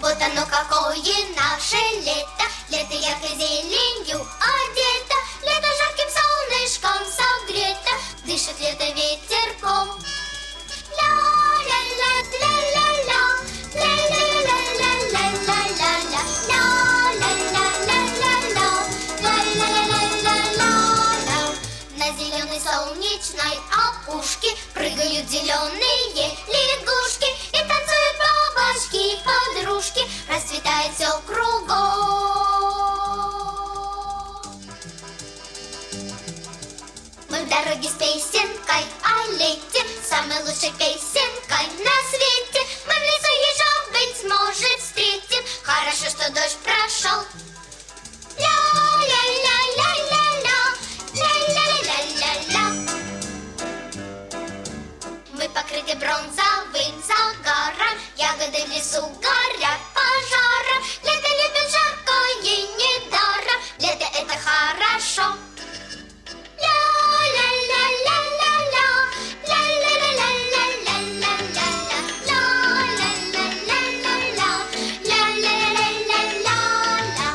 Вот оно какое наше лето, лето яркой зеленью одето, лето жарким солнышком согрето, дышит лето ветерком. Ля-ля-ля, ля-ля-ля, ля-ля-ля-ля-ля-ля-ля-ля, ля-ля-ля-ля-ля-ля, ля-ля-ля-ля-ля-ля. На зеленой солнечной опушке прыгают зеленые лягушки и танцуют бабочки-подружки, расцветает все кругом. Мы в дороге с песенкой о лете, самой лучшей песенкой на свете. Мы в лесу ежа, быть может, встретим, хорошо, что дождь прошел. Ля-ля-ля-ля-ля-ля, ля-ля-ля-ля-ля. Мы покрыты бронзовым загаром, ягоды в лесу горят пожаром. Лето любит жаркое недаром, лето это хорошо. Ля-ля-ля-ля-ля-ля, ля-ля-ля-ля-ля-ля-ля-ля, ля-ля-ля-ля-ля-ля, ля-ля-ля-ля-ля-ля.